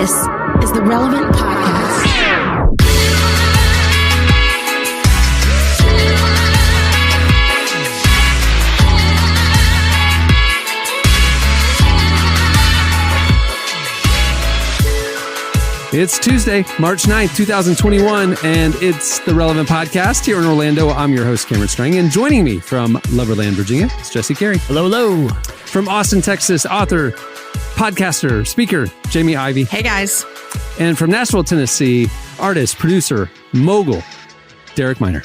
This is the Relevant Podcast. It's Tuesday, March 9th, 2021, and it's the Relevant Podcast here in Orlando. I'm your host, Cameron Strang, and joining me from Loverland, Virginia, is Jesse Carey. Hello, hello. From Austin, Texas, author, podcaster, speaker, Jamie Ivey. Hey, guys. And from Nashville, Tennessee, artist, producer, mogul, Derek Miner.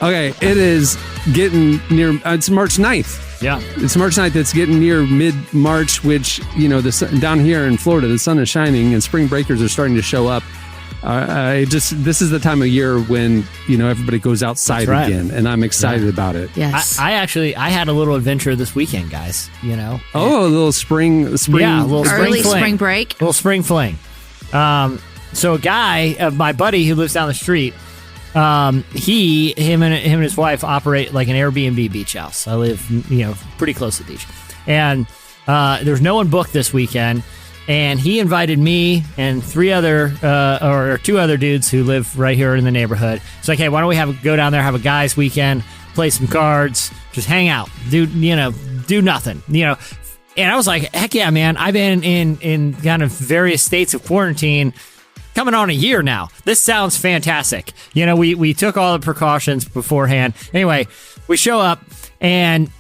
Okay, it is getting near, it's March 9th. Yeah. It's March 9th. It's getting near mid-March, which, you know, down here in Florida, the sun is shining and spring breakers are starting to show up. This is the time of year when, you know, everybody goes outside again, and I'm excited about it. Yes. I had a little adventure this weekend, guys, you know. Oh, a little spring. Yeah, a little early fling. spring break. A little spring fling. So a guy, my buddy who lives down the street, him and his wife operate like an Airbnb beach house. I live, you know, pretty close to the beach. And there's no one booked this weekend. And he invited me and two other dudes who live right here in the neighborhood. It's like, hey, why don't we go down there, have a guys' weekend, play some cards, just hang out, do nothing, you know. And I was like, heck yeah, man. I've been in kind of various states of quarantine coming on a year now. This sounds fantastic. You know, we took all the precautions beforehand. Anyway, we show up, and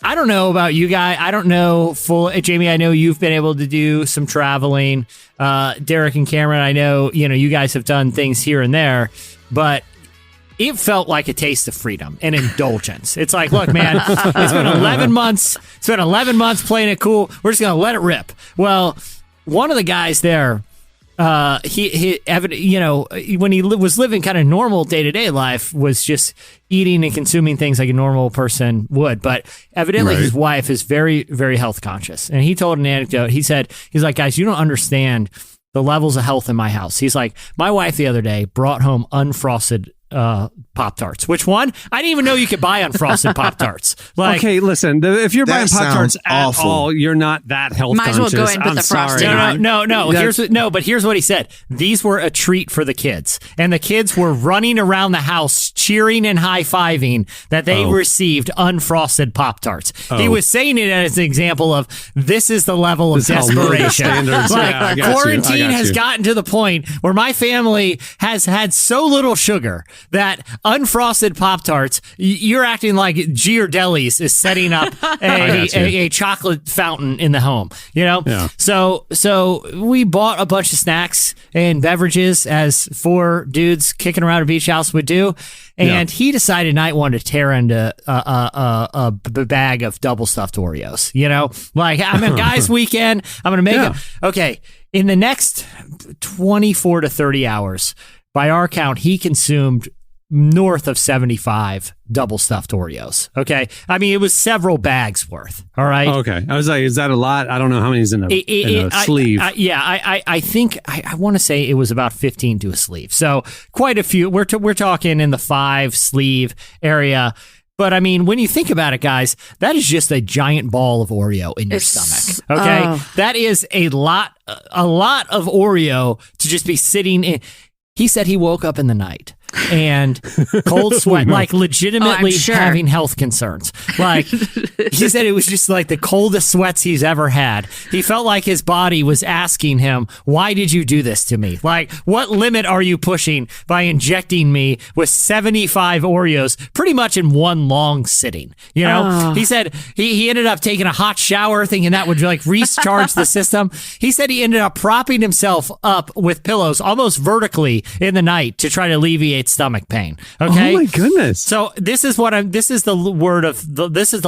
I don't know about you guys. I don't know Jamie, I know you've been able to do some traveling. Derek and Cameron, I know, you know, you guys have done things here and there, but it felt like a taste of freedom and indulgence. It's like, look, man, it's been 11 months. It's been 11 months playing it cool. We're just going to let it rip. Well, one of the guys there, he you know, when he was living kind of normal day-to-day life, was just eating and consuming things like a normal person would. But evidently his wife is very, very health conscious. And he told an anecdote. He's like, guys, you don't understand the levels of health in my house. He's like, my wife the other day brought home unfrosted Pop-Tarts. Which one? I didn't even know you could buy unfrosted Pop-Tarts. Like, okay, listen, if you're buying Pop-Tarts at all, you're not that health conscious. Might as well go ahead and put the frosting on. No. But here's what he said. These were a treat for the kids. And the kids were running around the house cheering and high-fiving that they received unfrosted Pop-Tarts. He was saying it as an example of this is the level of desperation. Like, quarantine has gotten to the point where my family has had so little sugar that unfrosted Pop-Tarts, you're acting like Ghirardelli's is setting up a chocolate fountain in the home, you know? Yeah. So we bought a bunch of snacks and beverages, as four dudes kicking around a beach house would do. And he decided tonight wanted to tear into a bag of double stuffed Oreos, you know? Like, I'm a guy's weekend. I'm going to make it. Okay. In the next 24 to 30 hours, by our count, he consumed north of 75 double stuffed Oreos. Okay. I mean, it was several bags worth. All right. Okay. I was like, is that a lot? I don't know how many's in a sleeve. I think I want to say it was about 15 to a sleeve. So quite a few. We're talking in the 5 sleeve area. But I mean, when you think about it, guys, that is just a giant ball of Oreo in your stomach. Okay. That is a lot of Oreo to just be sitting in. He said he woke up in the night and cold sweat, like legitimately having health concerns. Like, he said it was just like the coldest sweats he's ever had. He felt like his body was asking him, why did you do this to me? Like, what limit are you pushing by injecting me with 75 Oreos pretty much in one long sitting? You know, he said he ended up taking a hot shower thinking that would like recharge the system. He said he ended up propping himself up with pillows almost vertically in the night to try to alleviate stomach pain. Okay. Oh my goodness. So this is the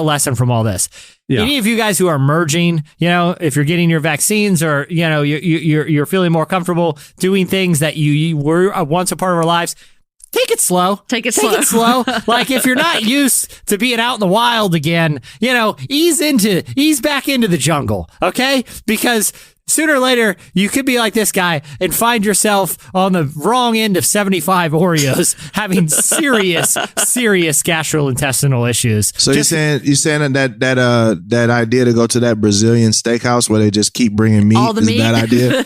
lesson from all this. Yeah. Any of you guys who are merging, you know, if you're getting your vaccines or, you know, you're feeling more comfortable doing things that you were once a part of our lives, take it slow. Take it slow. Like, if you're not used to being out in the wild again, you know, ease back into the jungle. Okay. Because sooner or later, you could be like this guy and find yourself on the wrong end of 75 Oreos, having serious gastrointestinal issues. So you're saying that idea to go to that Brazilian steakhouse where they just keep bringing meat All the is meat? a bad idea?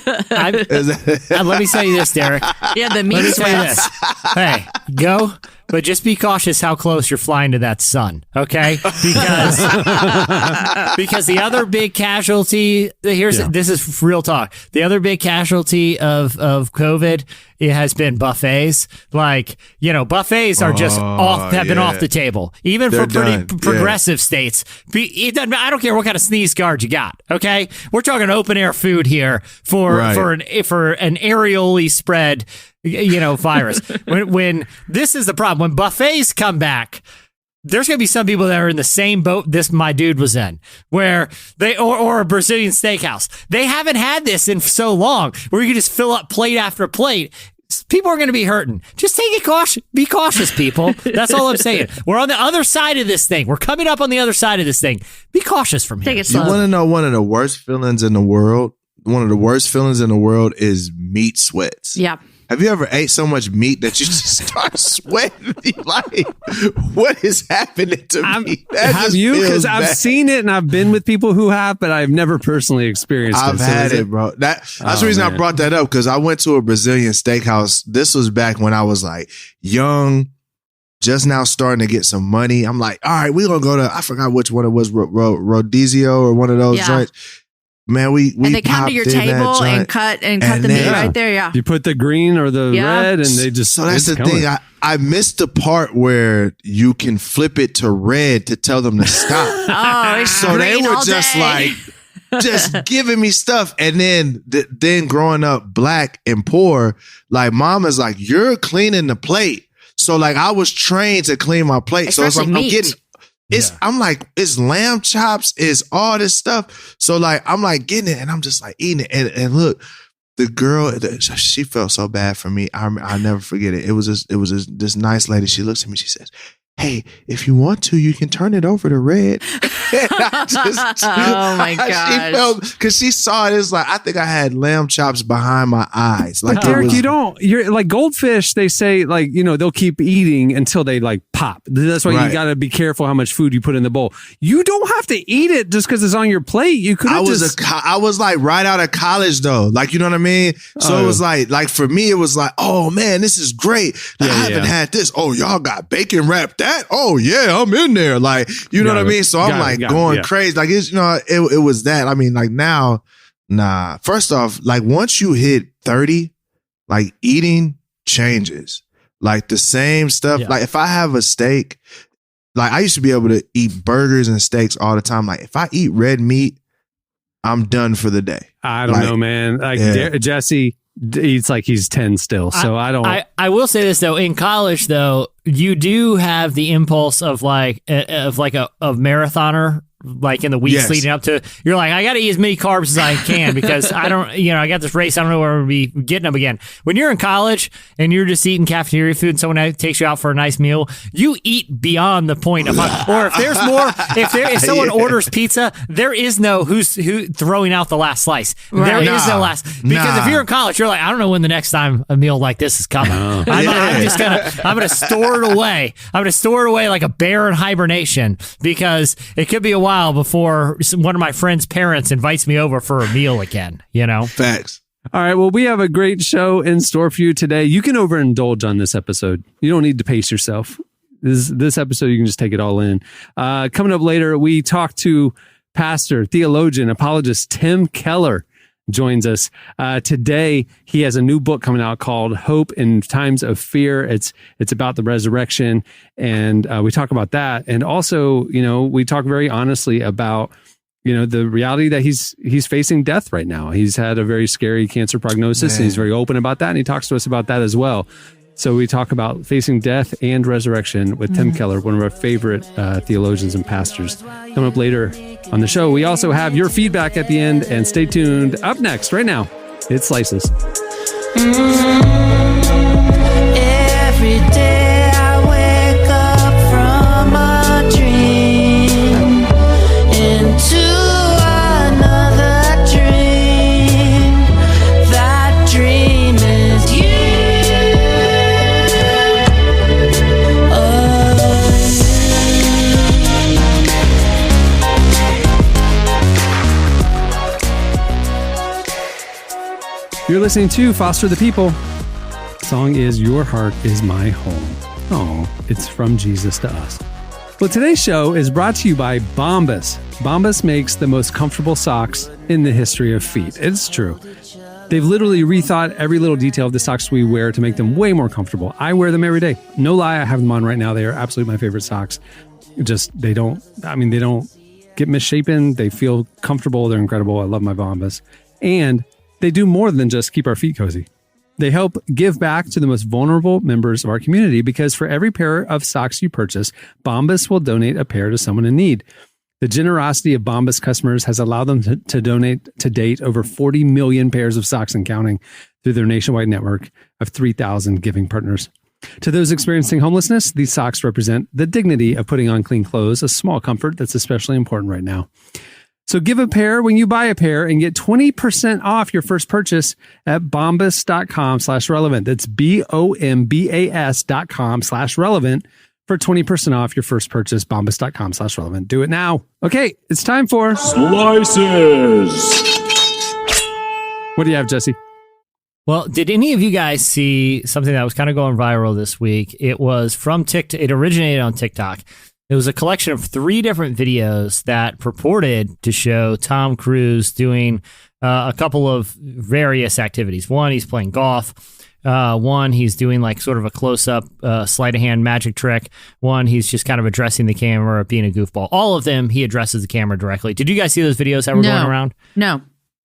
Let me say this, Derek. Yeah, the meat Let me say sweats. this. Hey, go. But just be cautious how close you're flying to that sun, okay? Because the other big casualty this is real talk. The other big casualty of COVID, it has been buffets. Like, buffets are just been off the table, even for pretty progressive states. I don't care what kind of sneeze guard you got, okay? We're talking open air food here for an aerially spread virus. When this is the problem, when buffets come back, there's going to be some people that are in the same boat my dude was in, where or a Brazilian steakhouse. They haven't had this in so long, where you can just fill up plate after plate. People are going to be hurting. Just take it cautious. Be cautious, people. That's all I'm saying. We're on the other side of this thing. We're coming up on the other side of this thing. Be cautious from here. Take it You slow. want to know one of the worst feelings in the world? One of the worst feelings in the world is meat sweats. Yeah. Have you ever ate so much meat that you just start sweating? Like, what is happening to me? That Have just you? feels Because I've bad. seen it and I've been with people who have, but I've never personally experienced it. I've had it, bro. That's the reason I brought that up, because I went to a Brazilian steakhouse. This was back when I was like young, just now starting to get some money. I'm like, all right, we're going to go to, I forgot which one it was, Rodizio or one of those joints. Man, we And they come to your table and cut the meat right there. Yeah. You put the green or the red and they just. So that's the coming. thing. I missed the part where you can flip it to red to tell them to stop. Oh, it's So they green were all just day. like, just giving me stuff. And then growing up black and poor, like mama's like, you're cleaning the plate. So like I was trained to clean my plate. So it's like Especially I'm getting. I'm like, it's lamb chops, it's all this stuff. So like, I'm like getting it and I'm just like eating it. And look, the girl, she felt so bad for me. I'll never forget it. It was this nice lady. She looks at me, she says, hey, if you want to, you can turn it over to red. Oh my gosh. She felt, because she saw it, it's like, I think I had lamb chops behind my eyes. Like, But Derek, you're like goldfish, they say like, they'll keep eating until they like pop. That's why you got to be careful how much food you put in the bowl. You don't have to eat it just because it's on your plate. You could I was like right out of college though. Like, you know what I mean? So it was like for me, it was like, oh man, this is great. I haven't had this. Oh, y'all got bacon wrapped that? Oh yeah, I'm in there. Like, you know what I mean? So I'm like going crazy. Like, it's, it was that. I mean, like now, nah. First off, like once you hit 30, like eating changes. Like the same stuff. Like if I have a steak, like I used to be able to eat burgers and steaks all the time. Like if I eat red meat, I'm done for the day. I don't know, man. Like Jesse eats like he's 10 still. So I don't. I will say this though. In college though, you do have the impulse of like a marathoner. Like in the weeks leading up to, you're like, I got to eat as many carbs as I can because I don't, I got this race. I don't know where I'm going to be getting them again. When you're in college and you're just eating cafeteria food and someone takes you out for a nice meal, you eat beyond the point of, or if there's more, if someone orders pizza, there is no who throwing out the last slice. Right. There is no last, because if you're in college, you're like, I don't know when the next time a meal like this is coming. I'm going to store it away. I'm going to store it away like a bear in hibernation because it could be a while before one of my friend's parents invites me over for a meal again, Facts. All right. Well, we have a great show in store for you today. You can overindulge on this episode. You don't need to pace yourself. This episode, you can just take it all in. Coming up later, we talk to pastor, theologian, apologist Tim Keller. Joins us today. He has a new book coming out called Hope in Times of Fear. It's about the resurrection, and we talk about that. And also, we talk very honestly about the reality that he's facing death right now. He's had a very scary cancer prognosis, and he's very open about that. And he talks to us about that as well. So we talk about facing death and resurrection with Tim Keller, one of our favorite theologians and pastors. Coming up later on the show, we also have your feedback at the end, and stay tuned. Up next, right now, it's Slices. Every day I wake up from a dream into another dream. listening to Foster the People. The song is Your Heart Is My Home. Oh, it's from Jesus to us. Well, today's show is brought to you by Bombas. Bombas makes the most comfortable socks in the history of feet. It's true. They've literally rethought every little detail of the socks we wear to make them way more comfortable. I wear them every day. No lie, I have them on right now. They are absolutely my favorite socks. They don't get misshapen. They feel comfortable. They're incredible. I love my Bombas. And they do more than just keep our feet cozy. They help give back to the most vulnerable members of our community because for every pair of socks you purchase, Bombas will donate a pair to someone in need. The generosity of Bombas customers has allowed them to donate to date over 40 million pairs of socks and counting through their nationwide network of 3,000 giving partners. To those experiencing homelessness, these socks represent the dignity of putting on clean clothes, a small comfort that's especially important right now. So give a pair when you buy a pair and get 20% off your first purchase at bombas.com/relevant. That's BOMBAS.com/relevant for 20% off your first purchase. Bombas.com/relevant. Do it now. Okay, it's time for Slices. What do you have, Jesse? Well, did any of you guys see something that was kind of going viral this week? It was from TikTok. It originated on TikTok. It was a collection of 3 different videos that purported to show Tom Cruise doing a couple of various activities. One, he's playing golf. One, he's doing like sort of a close-up sleight of hand magic trick. One, he's just kind of addressing the camera, being a goofball. All of them, he addresses the camera directly. Did you guys see those videos that were going around? No.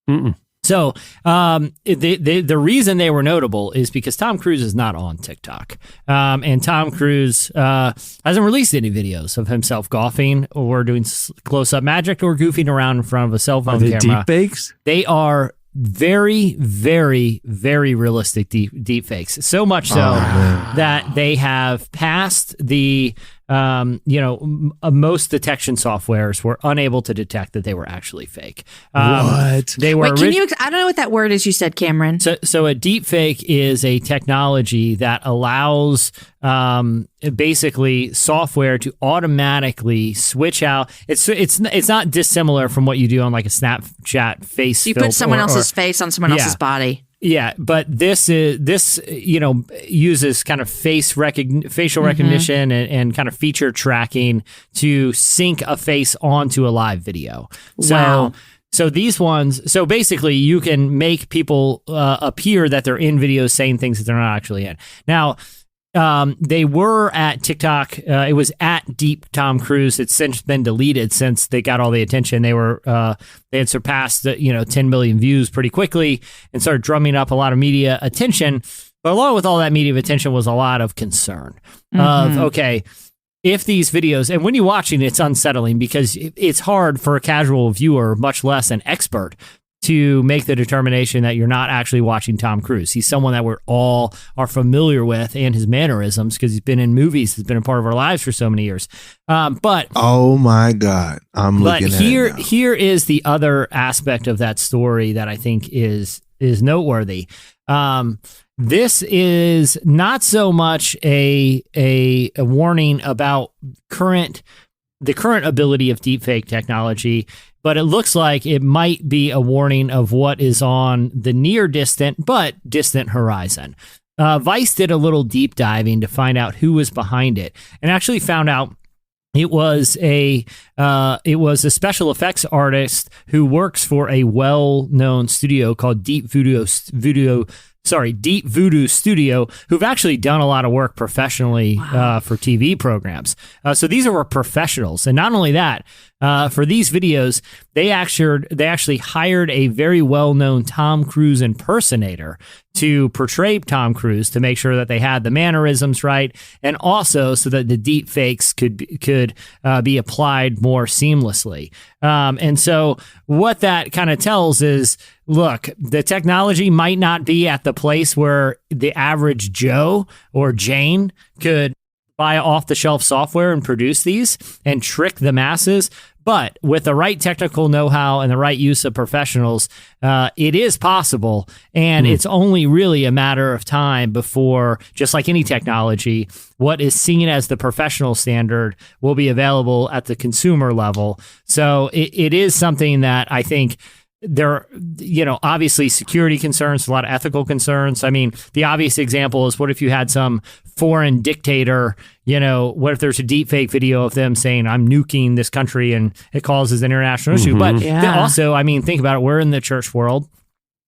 Mm-mm. So the reason they were notable is because Tom Cruise is not on TikTok. And Tom Cruise hasn't released any videos of himself golfing or doing close-up magic or goofing around in front of a cell phone camera. Deep fakes? They are very, very, very realistic deep fakes. So much so that they have passed the most detection softwares were unable to detect that they were actually fake. What? They were. Wait, can you? I don't know what that word is. You said, Cameron. So a deep fake is a technology that allows basically software to automatically switch out. It's not dissimilar from what you do on like a Snapchat face. You put someone else's face on someone else's body. Yeah, but this uses kind of facial recognition and kind of feature tracking to sync a face onto a live video. Wow. So these ones, so basically you can make people appear that they're in videos saying things that they're not actually in. Now, they were at TikTok. It was at Deep Tom Cruise. It's since been deleted since they got all the attention. They had surpassed 10 million views pretty quickly and started drumming up a lot of media attention. But along with all that media attention was a lot of concern of, okay, if these videos, and when you're watching, it's unsettling because it's hard for a casual viewer, much less an expert, to make the determination that you're not actually watching Tom Cruise. He's someone that we're all are familiar with and his mannerisms because he's been in movies. He's been a part of our lives for so many years. But oh my God, I'm looking at it now. Here is the other aspect of that story that I think is noteworthy. This is not so much a warning about the current ability of deepfake technology, but it looks like it might be a warning of what is on the near distant but distant horizon. Vice did a little deep diving to find out who was behind it, and actually found out it was a special effects artist who works for a well-known studio called Deep Voodoo Studio, who've actually done a lot of work professionally for TV programs. So these are professionals. And not only that, for these videos, they actually hired a very well-known Tom Cruise impersonator to portray Tom Cruise to make sure that they had the mannerisms right, and also so that the deep fakes could be applied more seamlessly. And so what that kind of tells is, look, the technology might not be at the place where the average Joe or Jane could buy off-the-shelf software and produce these and trick the masses. But with the right technical know-how and the right use of professionals, it is possible. And it's only really a matter of time before, just like any technology, what is seen as the professional standard will be available at the consumer level. So it is something that I think there are, obviously security concerns, a lot of ethical concerns. I mean, the obvious example is what if you had some foreign dictator, what if there's a deep fake video of them saying, I'm nuking this country and it causes an international issue. But also, I mean, think about it. We're in the church world.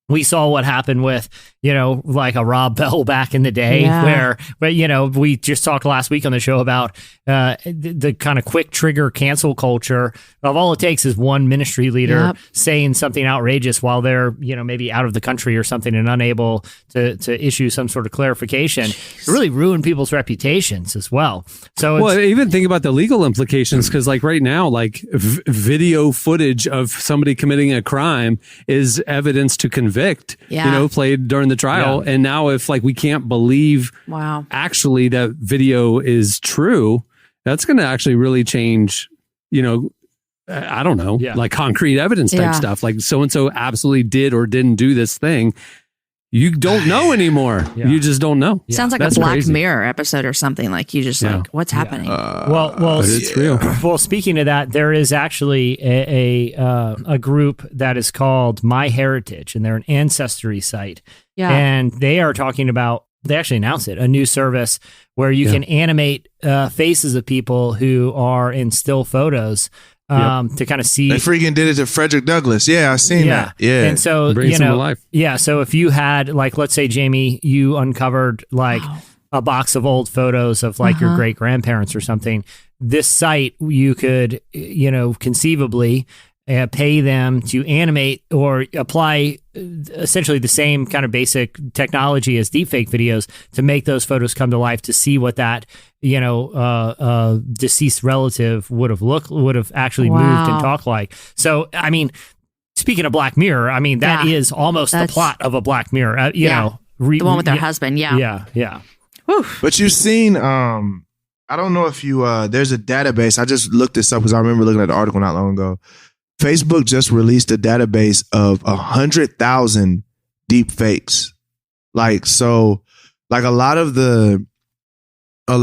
We saw what happened with, like a Rob Bell back in the day where, we just talked last week on the show about the kind of quick trigger cancel culture of all it takes is one ministry leader saying something outrageous while they're, maybe out of the country or something and unable to issue some sort of clarification. It really ruined people's reputations as well. So even think about the legal implications, because like right now, like video footage of somebody committing a crime is evidence to convict, played during the trial. And now if like we can't believe actually that video is true, that's going to actually really change, I don't know, like concrete evidence type stuff. Like so-and-so absolutely did or didn't do this thing. You don't know anymore. You just don't know. Sounds like that's a Black Mirror episode or something. Like you just like, what's happening? But it's real. Well, speaking of that, there is actually a group that is called My Heritage, and they're an ancestry site. Yeah. And they are talking about, they actually announced it, a new service where you can animate faces of people who are in still photos. To kind of see. They freaking did it to Frederick Douglass. Yeah, I seen that. Yeah. And so, brings them to life. Yeah. So if you had, like, let's say, Jamie, you uncovered like a box of old photos of like your great grandparents or something, this site, you could, conceivably pay them to animate or apply essentially the same kind of basic technology as deepfake videos to make those photos come to life, to see what that deceased relative would have actually moved and talked like. So, I mean, speaking of Black Mirror, I mean, that is almost the plot of a Black Mirror. The one with their husband. Yeah. Whew. But you've seen, I don't know if you, there's a database. I just looked this up because I remember looking at the article not long ago. Facebook just released a database of 100,000 deep fakes. Like, so like a lot of the, well,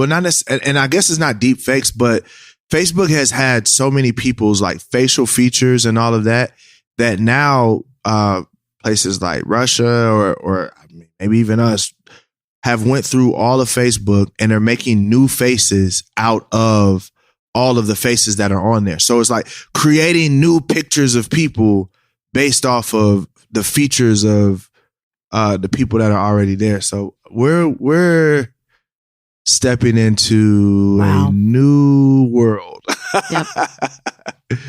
not necessarily, and I guess it's not deep fakes, but Facebook has had so many people's like facial features and all of that now, places like Russia or I mean, maybe even us have went through all of Facebook and are making new faces out of all of the faces that are on there. So it's like creating new pictures of people based off of the features of the people that are already there. So we're stepping into a new world.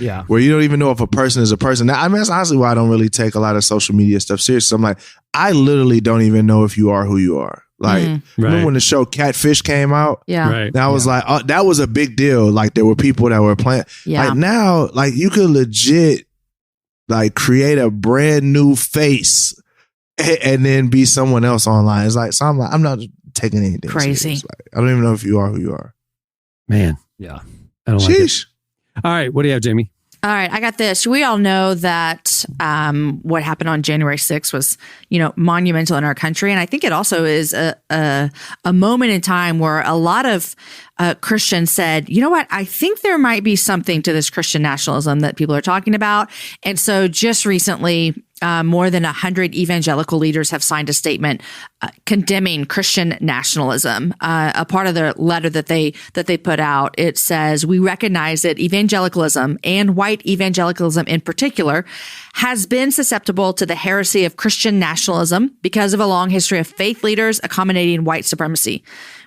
Yeah. Where you don't even know if a person is a person. Now, I mean, that's honestly why I don't really take a lot of social media stuff seriously. I'm like, I literally don't even know if you are who you are. Like, remember when the show Catfish came out? Yeah. Right. That was like, that was a big deal. Like, there were people that were playing. Yeah. Like, now, like, you could legit, like, create a brand new face and then be someone else online. It's like, so I'm like, I'm not taking anything crazy. Like, I don't even know if you are who you are. Man. Yeah. I don't like it. All right. What do you have, Jamie? All right, I got this. We all know that what happened on January 6th was, monumental in our country. And I think it also is a moment in time where a lot of Christians said, you know what, I think there might be something to this Christian nationalism that people are talking about. And so just recently, more than 100 evangelical leaders have signed a statement condemning Christian nationalism. A part of the letter that they put out, it says, we recognize that evangelicalism and white evangelicalism in particular has been susceptible to the heresy of Christian nationalism because of a long history of faith leaders accommodating white supremacy.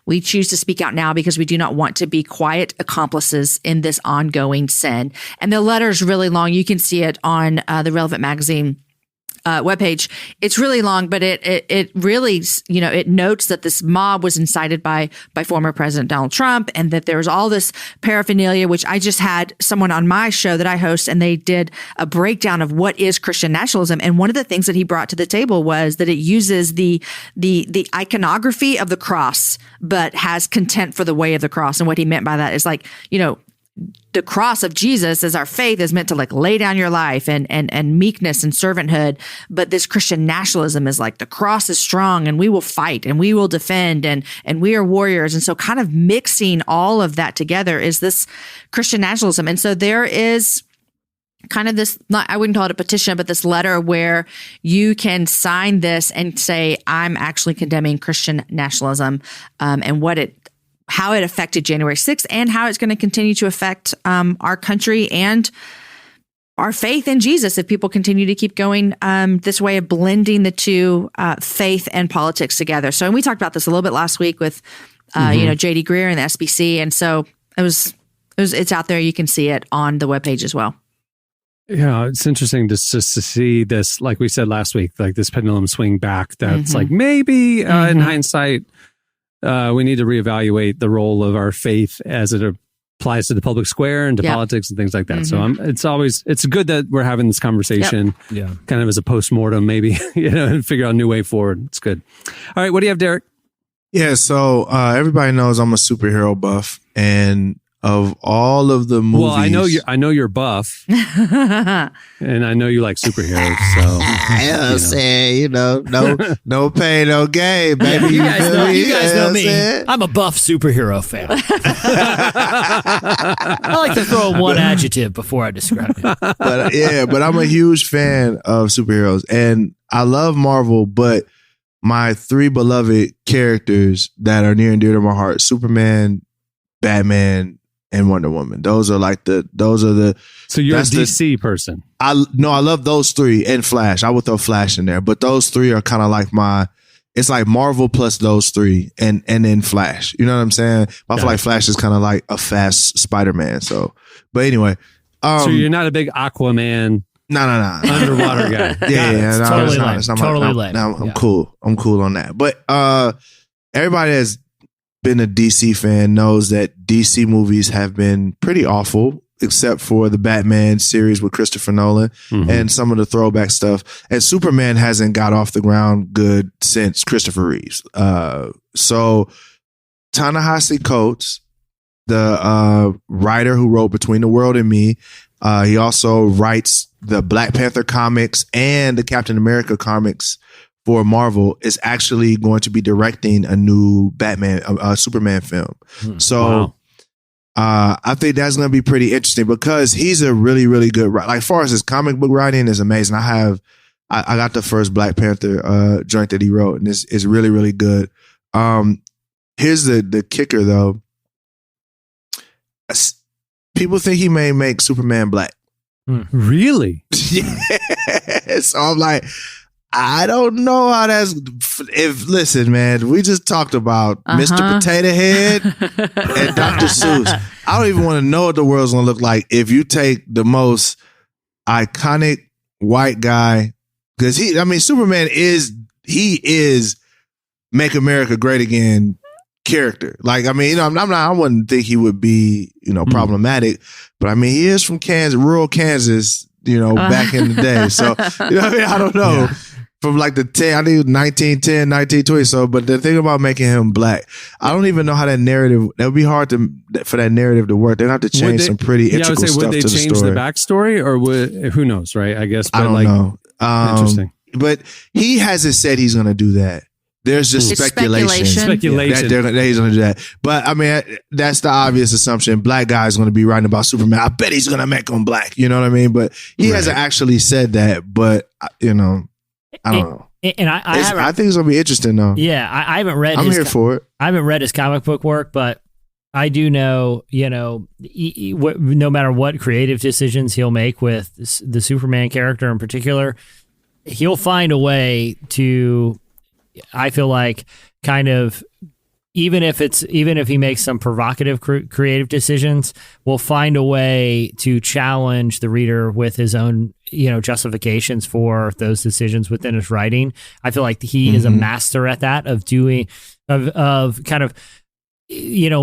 We choose to speak out now because we do not want to be quiet accomplices in this ongoing sin. And the letter is really long. You can see it on the Relevant Magazine webpage. It's really long, but it really, it notes that this mob was incited by former President Donald Trump, and that there's all this paraphernalia, which I just had someone on my show that I host, and they did a breakdown of what is Christian nationalism. And one of the things that he brought to the table was that it uses the iconography of the cross, but has contempt for the way of the cross. And what he meant by that is like, the cross of Jesus as our faith is meant to like lay down your life and meekness and servanthood. But this Christian nationalism is like the cross is strong and we will fight and we will defend and we are warriors. And so kind of mixing all of that together is this Christian nationalism. And so there is kind of this, I wouldn't call it a petition, but this letter where you can sign this and say, I'm actually condemning Christian nationalism, and how it affected January 6th and how it's going to continue to affect our country and our faith in Jesus if people continue to keep going this way of blending the two, faith and politics together. So, and we talked about this a little bit last week with, J.D. Greer and the SBC. And so it's out there. You can see it on the webpage as well. Yeah, it's interesting just to see this, like we said last week, like this pendulum swing back. That's like maybe in hindsight, we need to reevaluate the role of our faith as it applies to the public square and to politics and things like that. So it's good that we're having this conversation, kind of as a postmortem, maybe, and figure out a new way forward. It's good. All right, what do you have, Derek? Yeah, so everybody knows I'm a superhero buff, and of all of the movies, well, I know you're buff, and I know you like superheroes. So I'm saying, no pain, no gain, baby. You guys know me. I'm a buff superhero fan. I like to throw in one adjective before I describe it. But I'm a huge fan of superheroes, and I love Marvel, but my three beloved characters that are near and dear to my heart: Superman, Batman, and Wonder Woman. Those are the. So you're a DC person. I love those three, and Flash. I would throw Flash in there, but those three are kind of like it's like Marvel plus those three, and then Flash. You know what I'm saying? I feel like Flash is kind of like a fast Spider-Man. So, but anyway. So you're not a big Aquaman. No. Underwater guy. Yeah. Totally lame. I'm cool. I'm cool on that. But everybody that's been a DC fan knows that DC movies have been pretty awful, except for the Batman series with Christopher Nolan and some of the throwback stuff. And Superman hasn't got off the ground good since Christopher Reeves. So Ta-Nehisi Coates, the writer who wrote Between the World and Me, he also writes the Black Panther comics and the Captain America comics for Marvel, is actually going to be directing a new Superman film. So I think that's going to be pretty interesting because he's a really, really good writer. Like, as far as his comic book writing is amazing. I got the first Black Panther joint that he wrote, and it's really, really good. Here's the kicker, though. People think he may make Superman black. Really? Yeah. So I'm like, I don't know how that's. Listen, man, we just talked about Mr. Potato Head and Dr. Seuss. I don't even want to know what the world's gonna look like if you take the most iconic white guy, because Superman is Make America Great Again character. Like, I wouldn't think he would be, problematic, but he is from Kansas, rural Kansas, back in the day. So, I don't know. Yeah. From like I think 1910, 1920. So, but the thing about making him black, I don't even know how that would be hard for that narrative to work. They'd have to change some pretty integral stuff to the story. Would they change the backstory, or who knows, right? I guess. But I don't know. Interesting. But he hasn't said he's going to do that. There's just speculation that he's going to do that. But that's the obvious assumption. Black guy is going to be writing about Superman. I bet he's going to make him black. You know what I mean? But he hasn't actually said that. But I don't know. And I think it's going to be interesting, though. Yeah, I haven't read. I'm here for it. I haven't read his comic book work, but I do know, no matter what creative decisions he'll make with the Superman character in particular, he'll find a way to. I feel like kind of even if he makes some provocative creative decisions, we'll find a way to challenge the reader with his own justifications for those decisions within his writing. I feel like he is a master at that, of kind of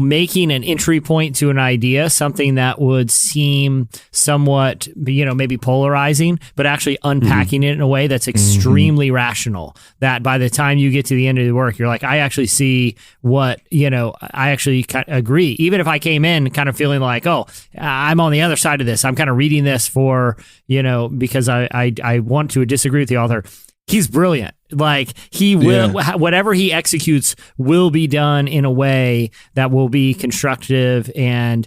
making an entry point to an idea, something that would seem somewhat, maybe polarizing, but actually unpacking it in a way that's extremely rational, that by the time you get to the end of the work, you're like, I actually see what, I actually agree. Even if I came in kind of feeling like, oh, I'm on the other side of this, I'm kind of reading this for, because I want to disagree with the author. he's brilliant. Like he will, whatever he executes will be done in a way that will be constructive and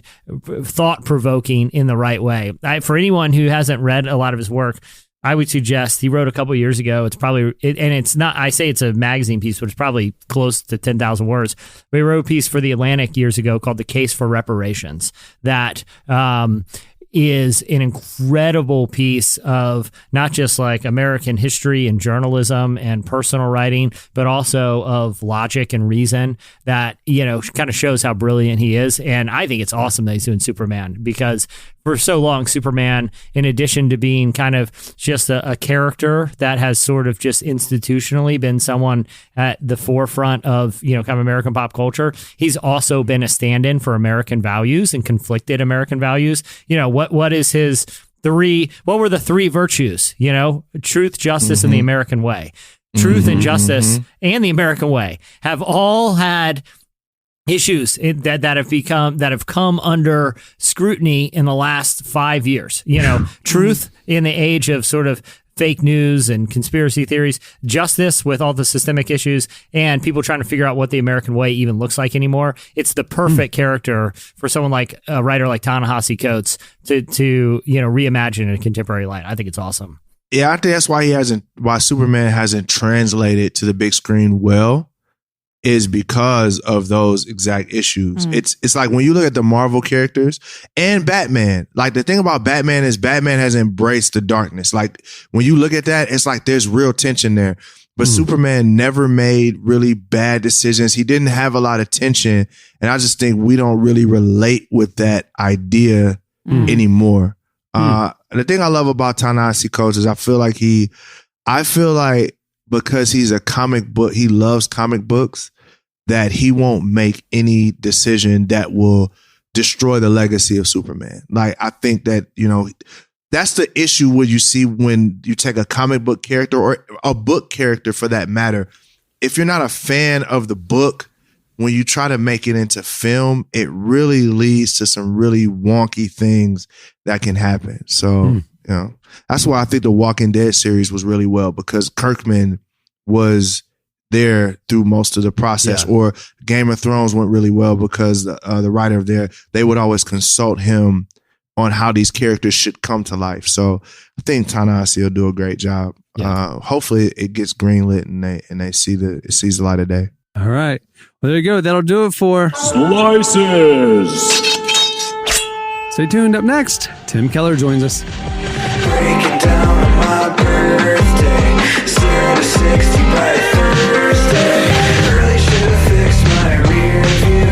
thought provoking in the right way. For anyone who hasn't read a lot of his work, I would suggest he wrote a couple of years ago. It's probably, and it's not, I say it's a magazine piece, but it's probably close to 10,000 words. But he wrote a piece for The Atlantic years ago called The Case for Reparations that, is an incredible piece of not just like American history and journalism and personal writing, but also of logic and reason that, kind of shows how brilliant he is. And I think it's awesome that he's doing Superman, because for so long, Superman, in addition to being kind of just a character that has sort of just institutionally been someone at the forefront of, kind of American pop culture, he's also been a stand-in for American values and conflicted American values. What is his what were the three virtues? Truth, justice, and the American way. Truth and justice and the American way have all had issues that have come under scrutiny in the last 5 years. Truth in the age of sort of fake news and conspiracy theories, justice with all the systemic issues, and people trying to figure out what the American way even looks like anymore. It's the perfect character for someone like a writer like Ta-Nehisi Coates to reimagine in a contemporary light. I think it's awesome. Yeah, I think that's why Superman hasn't translated to the big screen well, is because of those exact issues. It's like when you look at the Marvel characters and Batman, like the thing about Batman is Batman has embraced the darkness. Like when you look at that, it's like there's real tension there. But Superman never made really bad decisions. He didn't have a lot of tension. And I just think we don't really relate with that idea anymore. The thing I love about Ta-Nehisi Coates is I feel like because he's a comic book, he loves comic books, that he won't make any decision that will destroy the legacy of Superman. Like, I think that, that's the issue where you see when you take a comic book character or a book character for that matter. If you're not a fan of the book, when you try to make it into film, it really leads to some really wonky things that can happen. So, that's why I think the Walking Dead series was really well, because Kirkman was there through most of the process. Or Game of Thrones went really well because the writer there, they would always consult him on how these characters should come to life. So I think Ta-Nehisi will do a great job. Hopefully it gets greenlit and they see it sees the light of day. All right. Well, there you go. That'll do it for Slices. Stay tuned. Up next, Tim Keller joins us. Breaking down on my birthday, 0 to 60 by Thursday. Really should have fixed my rear view.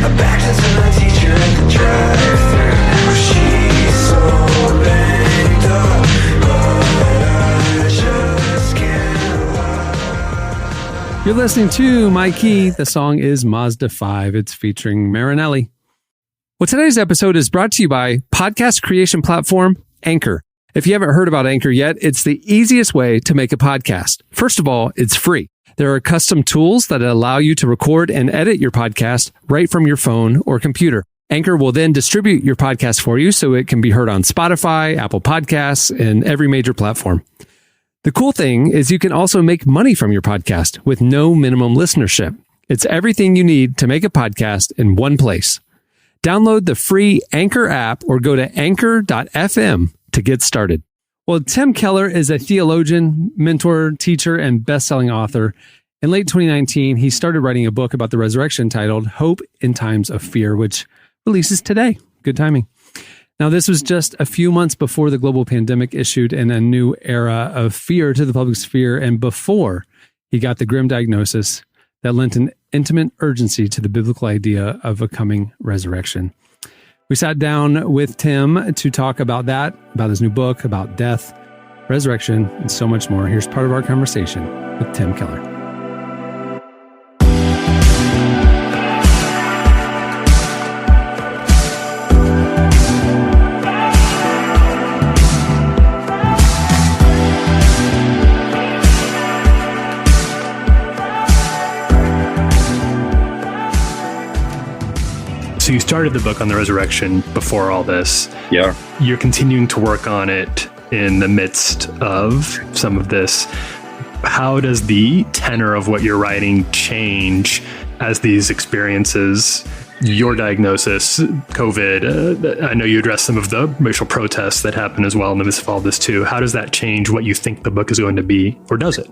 I backed into my teacher at the drive-thru. Now she's so banged up, but I just can't lie. You're listening to My Key. The song is Mazda 5. It's featuring Marinelli. Well, today's episode is brought to you by podcast creation platform Anchor. If you haven't heard about Anchor yet, it's the easiest way to make a podcast. First of all, it's free. There are custom tools that allow you to record and edit your podcast right from your phone or computer. Anchor will then distribute your podcast for you so it can be heard on Spotify, Apple Podcasts, and every major platform. The cool thing is you can also make money from your podcast with no minimum listenership. It's everything you need to make a podcast in one place. Download the free Anchor app or go to anchor.fm to get started. Well, Tim Keller is a theologian, mentor, teacher, and best-selling author. In late 2019, he started writing a book about the resurrection titled Hope in Times of Fear, which releases today. Good timing. Now, this was just a few months before the global pandemic issued in a new era of fear to the public sphere, and before he got the grim diagnosis that lent an intimate urgency to the biblical idea of a coming resurrection. We sat down with Tim to talk about that, about his new book, about death, resurrection, and so much more. Here's part of our conversation with Tim Keller. So you started the book on the resurrection before all this. Yeah. You're continuing to work on it in the midst of some of this how does the tenor of what you're writing change as these experiences, your diagnosis, COVID, I know you addressed some of the racial protests that happen as well in the midst of all this too. How does that change what you think the book is going to be, or does it?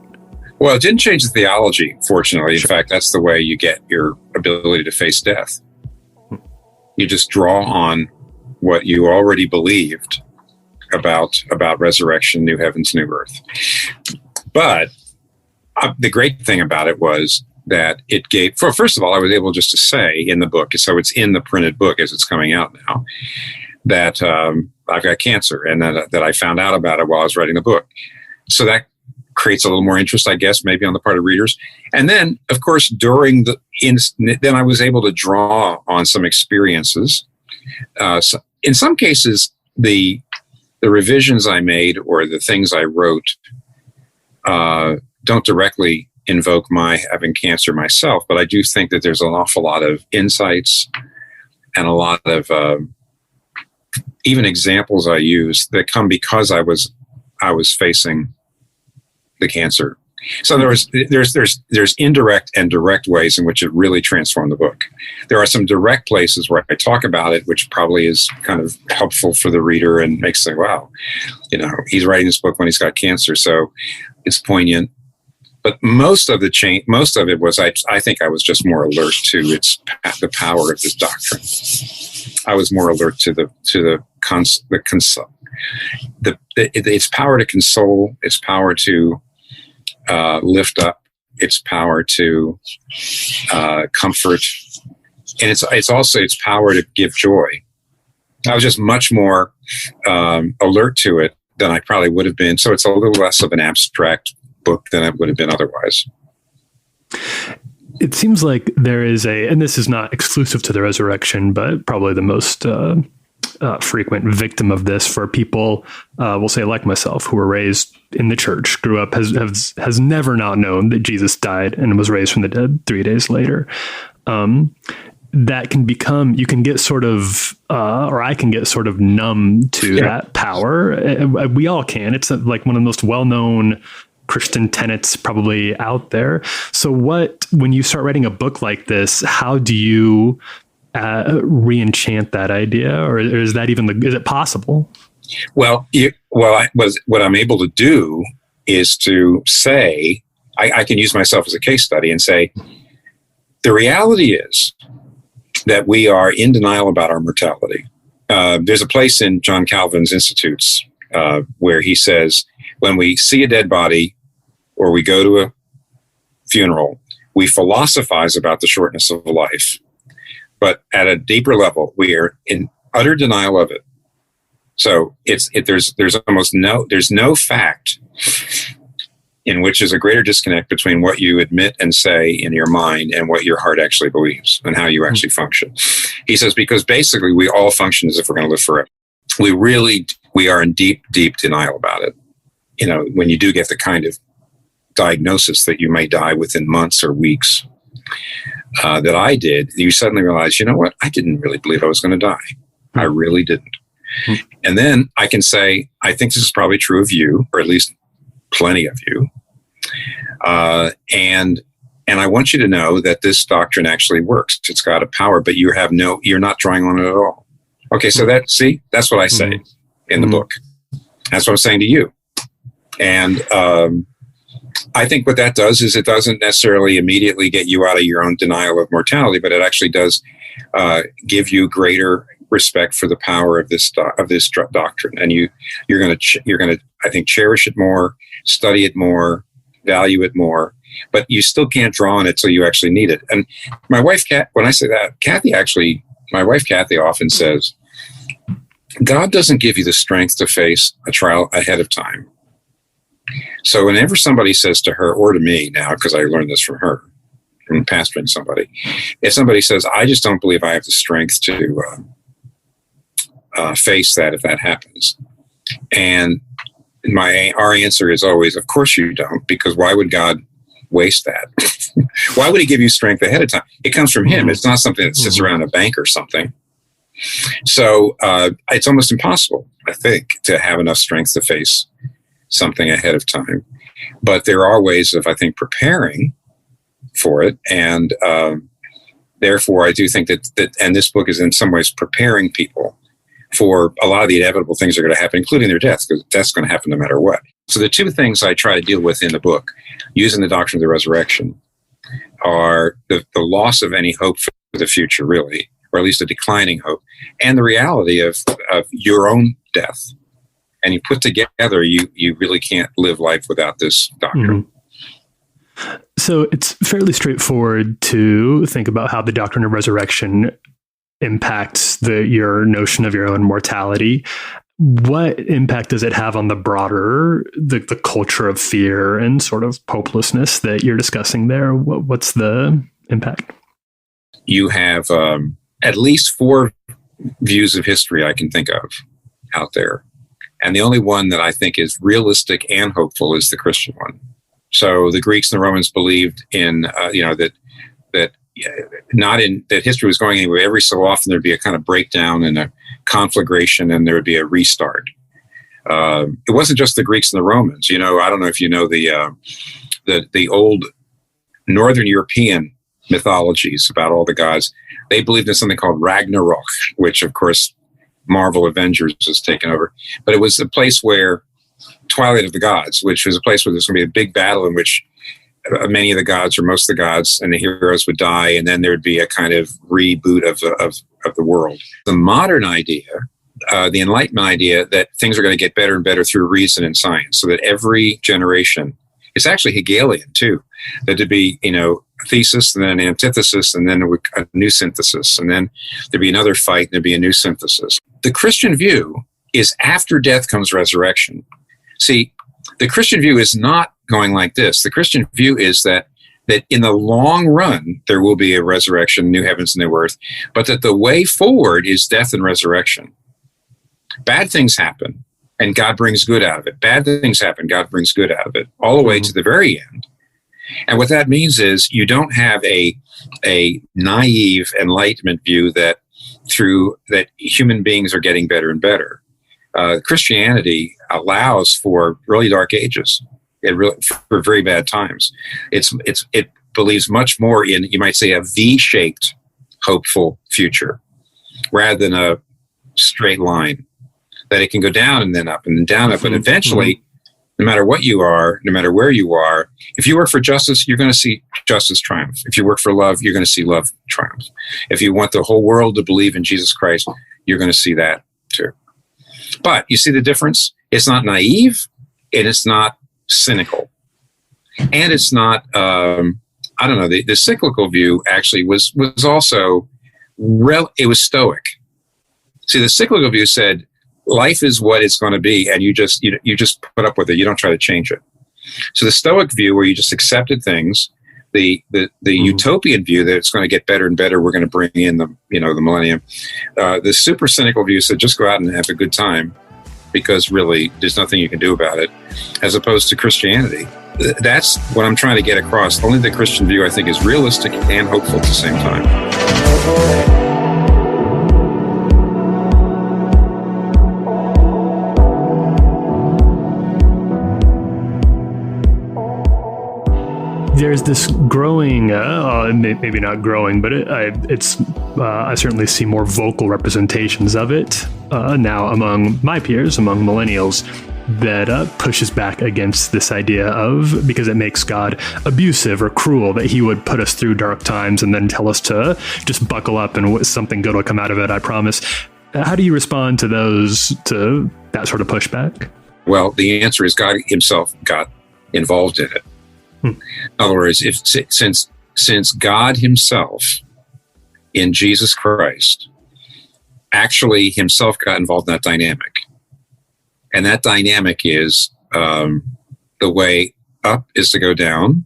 Well, it didn't change the theology, fortunately. In fact, that's the way you get your ability to face death. You just draw on what you already believed about resurrection, new heavens, new earth. But the great thing about it was that it gave, first of all, I was able just to say in the book, so it's in the printed book as it's coming out now, that I've got cancer, and that I found out about it while I was writing the book. So that creates a little more interest, I guess, maybe on the part of readers. And then, of course, then I was able to draw on some experiences. So in some cases, the revisions I made or the things I wrote don't directly invoke my having cancer myself, but I do think that there's an awful lot of insights and a lot of even examples I use that come because I was facing the cancer. So there's indirect and direct ways in which it really transformed the book. There are some direct places where I talk about it, which probably is kind of helpful for the reader and makes them, wow, he's writing this book when he's got cancer, so it's poignant. But most of it was, I think I was just more alert to the power of this doctrine. I was more alert to its power to console, its power to lift up, its power to comfort, and it's also its power to give joy. I was just much more alert to it than I probably would have been. So it's a little less of an abstract book than it would have been otherwise. It seems like there is and this is not exclusive to the resurrection, but probably the most frequent victim of this for people, we'll say like myself, who were raised in the church, grew up, has never not known that Jesus died and was raised from the dead 3 days later. That can become, you can get sort of, or I can get sort of numb to that power. We all can. It's like one of the most well-known Christian tenets probably out there. So when you start writing a book like this, how do you re-enchant that idea, or is that is it possible? Well, what I'm able to do is to say, I can use myself as a case study and say, the reality is that we are in denial about our mortality. There's a place in John Calvin's Institutes where he says, when we see a dead body or we go to a funeral, we philosophize about the shortness of life. But at a deeper level, we are in utter denial of it. So there's no fact in which is a greater disconnect between what you admit and say in your mind and what your heart actually believes and how you actually function. He says, because basically we all function as if we're going to live forever. We are in deep, deep denial about it. When you do get the kind of diagnosis that you may die within months or weeks, that I did, you suddenly realize, you know what? I didn't really believe I was going to die. I really didn't. And then I can say, I think this is probably true of you, or at least plenty of you. And I want you to know that this doctrine actually works. It's got a power, but you're not drawing on it at all. Okay, so that's what I say in the book. That's what I'm saying to you. And I think what that does is it doesn't necessarily immediately get you out of your own denial of mortality, but it actually does give you greater respect for the power of this doctrine, and you're going to I think cherish it more, study it more, value it more. But you still can't draw on it till you actually need it. And my wife, when I say that, my wife Kathy often says, God doesn't give you the strength to face a trial ahead of time. So whenever somebody says to her, or to me now, because I learned this from her, from pastoring somebody, if somebody says, I just don't believe I have the strength to face that if that happens. And our answer is always, of course you don't, because why would God waste that? Why would he give you strength ahead of time? It comes from him. It's not something that sits around a bank or something. So it's almost impossible, I think, to have enough strength to face something ahead of time. But there are ways of, I think, preparing for it. And therefore, I do think that, and this book is in some ways preparing people for a lot of the inevitable things that are going to happen, including their death, because death's going to happen no matter what. So the two things I try to deal with in the book, using the doctrine of the resurrection, are the loss of any hope for the future, really, or at least a declining hope, and the reality of your own death. And you put together, you really can't live life without this doctrine. Mm-hmm. So it's fairly straightforward to think about how the doctrine of resurrection impacts your notion of your own mortality. What impact does it have on the broader, the culture of fear and sort of hopelessness that you're discussing there? What's the impact? You have at least 4 views of history I can think of out there. And the only one that I think is realistic and hopeful is the Christian one. So the Greeks and the Romans believed in, that history was going anywhere. Every so often there'd be a kind of breakdown and a conflagration, and there would be a restart. It wasn't just the Greeks and the Romans. I don't know if you know the old Northern European mythologies about all the gods. They believed in something called Ragnarok, which of course Marvel Avengers has taken over. But it was a place where Twilight of the Gods, which was a place where there's going to be a big battle in which many of the gods or most of the gods and the heroes would die, and then there'd be a kind of reboot of the world. The modern idea, the Enlightenment idea, that things are going to get better and better through reason and science, so that every generation, it's actually Hegelian too, that there'd be, a thesis and then an antithesis and then a new synthesis, and then there'd be another fight and there'd be a new synthesis. The Christian view is after death comes resurrection. See, the Christian view is not going like this. The Christian view is that in the long run, there will be a resurrection, new heavens and new earth, but that the way forward is death and resurrection. Bad things happen, and God brings good out of it. Bad things happen, God brings good out of it, all the way to the very end. And what that means is you don't have a naive Enlightenment view that human beings are getting better and better. Christianity allows for really dark ages. For very bad times. It believes much more in, you might say, a V-shaped, hopeful future, rather than a straight line. That it can go down and then up and then down up, but eventually, no matter what you are, no matter where you are, if you work for justice, you're going to see justice triumph. If you work for love, you're going to see love triumph. If you want the whole world to believe in Jesus Christ, you're going to see that too. But you see the difference? It's not naive, and it's not cynical, and it's not the cyclical view actually was also it was stoic. See, the cyclical view said life is what it's going to be, and you just put up with it. You don't try to change it. So the stoic view, where you just accepted things, the utopian view that it's going to get better and better, we're going to bring in the millennium. The super cynical view said just go out and have a good time, because really there's nothing you can do about it, as opposed to Christianity. That's what I'm trying to get across. Only the Christian view, I think, is realistic and hopeful at the same time. There's this growing, maybe not growing, but I certainly see more vocal representations of it now among my peers, among millennials, that pushes back against this idea of, because it makes God abusive or cruel, that he would put us through dark times and then tell us to just buckle up and something good will come out of it, I promise. How do you respond to that sort of pushback? Well, the answer is God himself got involved in it. In other words, since God himself in Jesus Christ actually himself got involved in that dynamic, and that dynamic is the way up is to go down,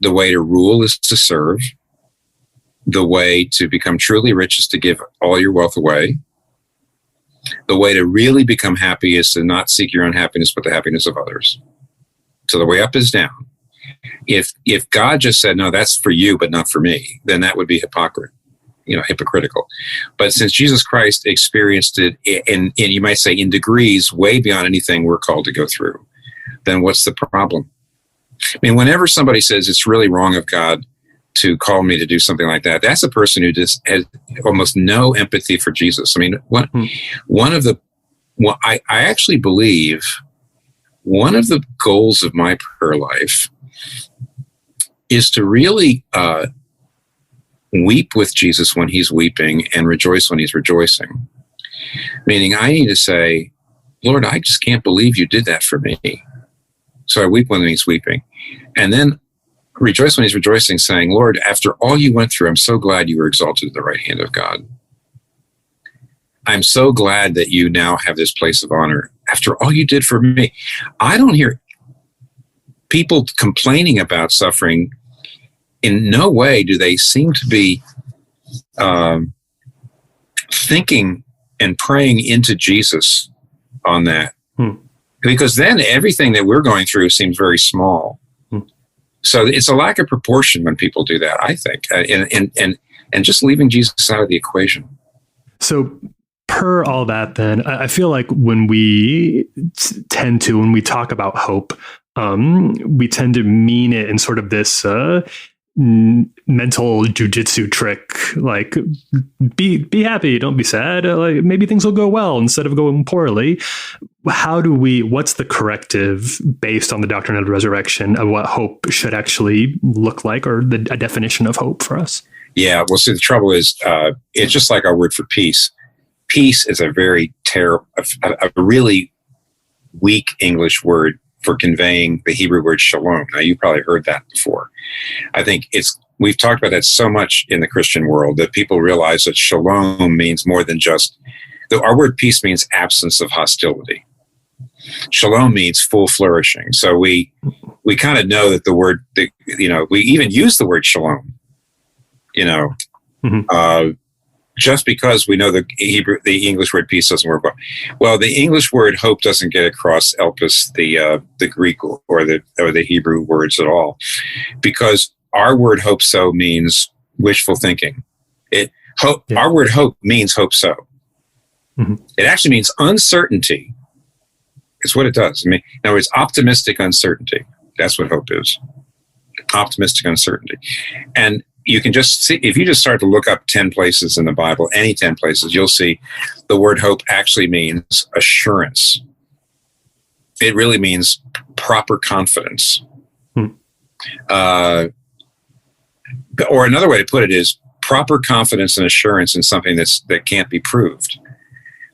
the way to rule is to serve, the way to become truly rich is to give all your wealth away, the way to really become happy is to not seek your own happiness but the happiness of others. So the way up is down. If God just said, no, that's for you, but not for me, then that would be hypocritical. But since Jesus Christ experienced it in you might say in degrees way beyond anything we're called to go through, then what's the problem? I mean, whenever somebody says it's really wrong of God to call me to do something like that, that's a person who just has almost no empathy for Jesus. I mean, I actually believe one of the goals of my prayer life is to really weep with Jesus when he's weeping and rejoice when he's rejoicing. Meaning I need to say, Lord, I just can't believe you did that for me. So I weep when he's weeping. And then rejoice when he's rejoicing, saying, Lord, after all you went through, I'm so glad you were exalted at the right hand of God. I'm so glad that you now have this place of honor after all you did for me. I don't hear people complaining about suffering. In no way do they seem to be thinking and praying into Jesus on that. Because then everything that we're going through seems very small. So it's a lack of proportion when people do that, I think, and just leaving Jesus out of the equation. So per all that, then, I feel like when we when we talk about hope, we tend to mean it in sort of this mental jujitsu trick, like be happy, don't be sad, like maybe things will go well instead of going poorly. What's the corrective based on the doctrine of the resurrection of what hope should actually look like, or a definition of hope for us? Yeah, well, see, the trouble is, it's just like our word for peace. Peace is a very a really weak English word for conveying the Hebrew word shalom. Now, you probably heard that before. I think we've talked about that so much in the Christian world that people realize that shalom means more than just, our word peace means absence of hostility. Shalom means full flourishing. So we kind of know that the word, we even use the word shalom, just because we know the English word peace doesn't work well. Well, the English word hope doesn't get across Elpis, the Greek or the Hebrew words at all, because our word hope so means wishful thinking. Our word hope means hope so. Mm-hmm. It actually means uncertainty. It's what it does. I mean, in other words, optimistic uncertainty. That's what hope is. Optimistic uncertainty. And you can just see, if you just start to look up 10 places in the Bible, any 10 places, you'll see the word hope actually means assurance. It really means proper confidence. Or another way to put it is proper confidence and assurance in something that can't be proved.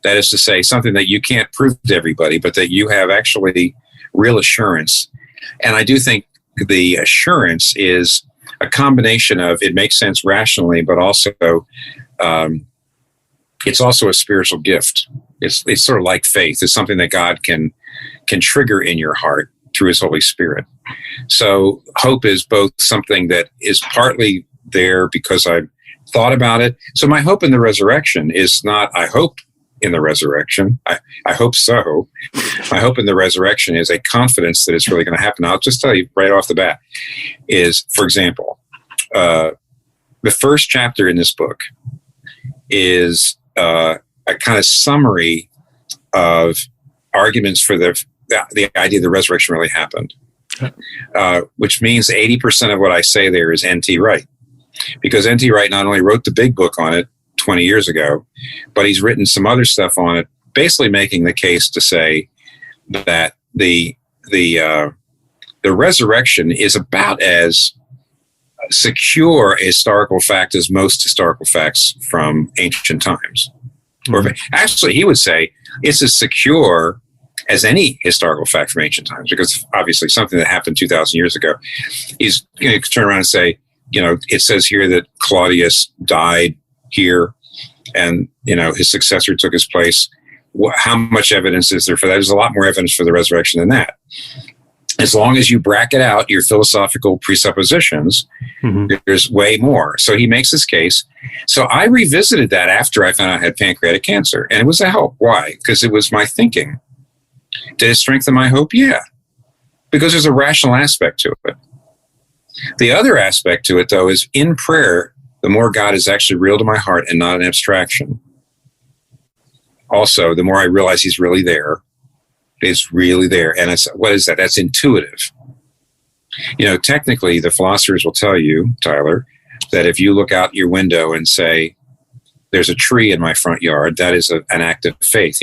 That is to say, something that you can't prove to everybody, but that you have actually real assurance. And I do think the assurance is a combination of, it makes sense rationally, but also it's also a spiritual gift. It's sort of like faith. It's something that God can trigger in your heart through his Holy Spirit. So hope is both something that is partly there because I've thought about it. So my hope in the resurrection is not, I hope in the resurrection. I hope so. My hope in the resurrection is a confidence that it's really going to happen. I'll just tell you right off the bat is, for example, the first chapter in this book is a kind of summary of arguments for the idea the resurrection really happened, which means 80% of what I say there is N.T. Wright, because N.T. Wright not only wrote the big book on it 20 years ago, but he's written some other stuff on it, basically making the case to say that the resurrection is about as secure a historical fact as most historical facts from ancient times. Mm-hmm. Or actually, he would say it's as secure as any historical fact from ancient times, because obviously something that happened 2,000 years ago, he's going to turn around and say, it says here that Claudius died here and, his successor took his place. How much evidence is there for that? There's a lot more evidence for the resurrection than that. As long as you bracket out your philosophical presuppositions, mm-hmm. there's way more. So he makes this case. So I revisited that after I found out I had pancreatic cancer, and it was a help. Why? Because it was my thinking. Did it strengthen my hope? Yeah, because there's a rational aspect to it. The other aspect to it, though, is in prayer, the more God is actually real to my heart and not an abstraction. Also, the more I realize he's really there. is really there. And what is that? That's intuitive. Technically, the philosophers will tell you, Tyler, that if you look out your window and say, there's a tree in my front yard, that is an act of faith.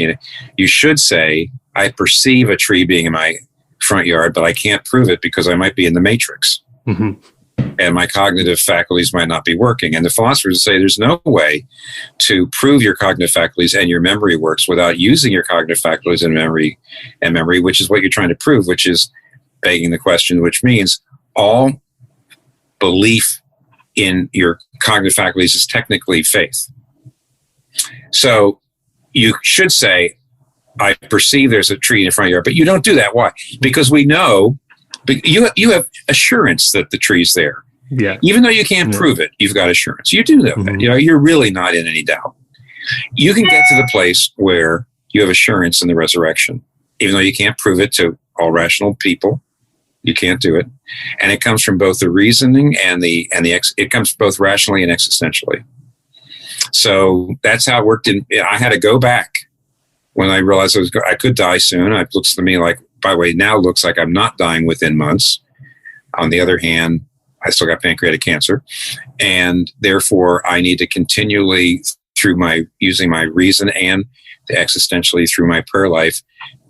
You should say, I perceive a tree being in my front yard, but I can't prove it because I might be in the matrix. Mm-hmm. And my cognitive faculties might not be working. And the philosophers say there's no way to prove your cognitive faculties and your memory works without using your cognitive faculties and memory, which is what you're trying to prove, which is begging the question, which means all belief in your cognitive faculties is technically faith. So you should say, I perceive there's a tree in front of your yard, but you don't do that. Why? Because we know, but you have assurance that the tree's there. Yeah. Even though you can't prove it, you've got assurance. You do know that. You're really not in any doubt. You can get to the place where you have assurance in the resurrection, even though you can't prove it to all rational people. You can't do it. And it comes from both the reasoning and it comes both rationally and existentially. So that's how it worked. I had to go back when I realized I could die soon. It looks to me like, by the way, now looks like I'm not dying within months. On the other hand, I still got pancreatic cancer. And therefore, I need to continually, using my reason and existentially through my prayer life,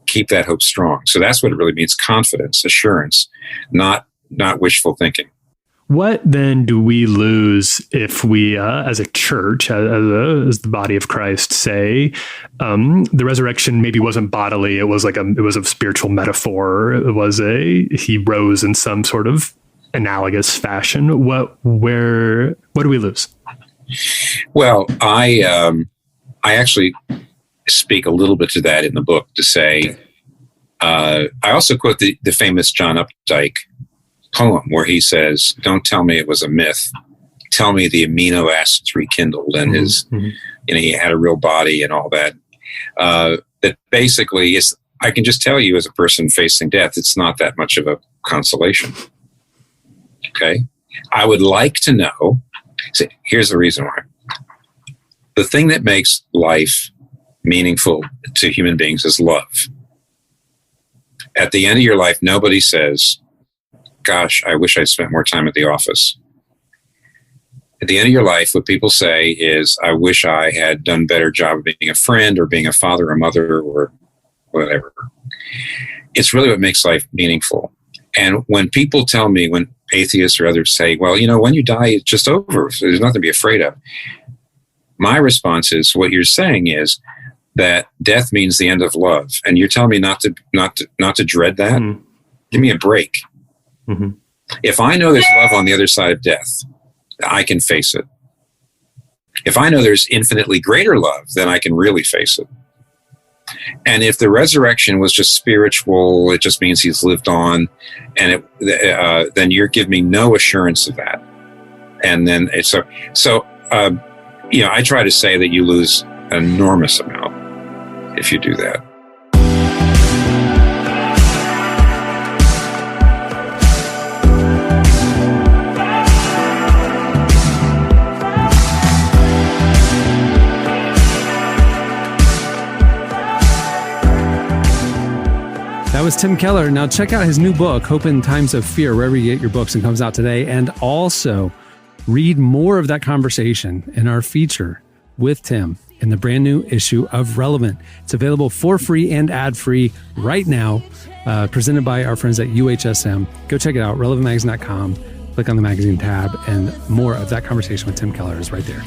keep that hope strong. So that's what it really means: confidence, assurance, not wishful thinking. What then do we lose if we, as a church, as the body of Christ, say the resurrection maybe wasn't bodily? It was it was a spiritual metaphor. It was he rose in some sort of analogous fashion. What do we lose? Well, I actually speak a little bit to that in the book to say, I also quote the famous John Updike poem where he says, "Don't tell me it was a myth. Tell me the amino acids rekindled," and he had a real body and all that. That basically is, I can just tell you as a person facing death, it's not that much of a consolation. Okay. I would like to know, here's the reason why. The thing that makes life meaningful to human beings is love. At the end of your life, nobody says, "Gosh, I wish I'd spent more time at the office." At the end of your life, what people say is, "I wish I had done a better job of being a friend or being a father or mother or whatever." It's really what makes life meaningful. And when people tell me, when atheists or others say, "Well, when you die, it's just over. So there's nothing to be afraid of." My response is, what you're saying is that death means the end of love. And you're telling me not to dread that? Mm-hmm. Give me a break. Mm-hmm. If I know there's love on the other side of death, I can face it. If I know there's infinitely greater love, then I can really face it. And if the resurrection was just spiritual, it just means he's lived on, and then you're giving me no assurance of that. And then it's I try to say that you lose an enormous amount if you do that. That was Tim Keller. Now check out his new book, Hope in Times of Fear, wherever you get your books, and comes out today. And also read more of that conversation in our feature with Tim in the brand new issue of Relevant. It's available for free and ad-free right now, presented by our friends at UHSM. Go check it out, relevantmagazine.com. Click on the magazine tab, and more of that conversation with Tim Keller is right there.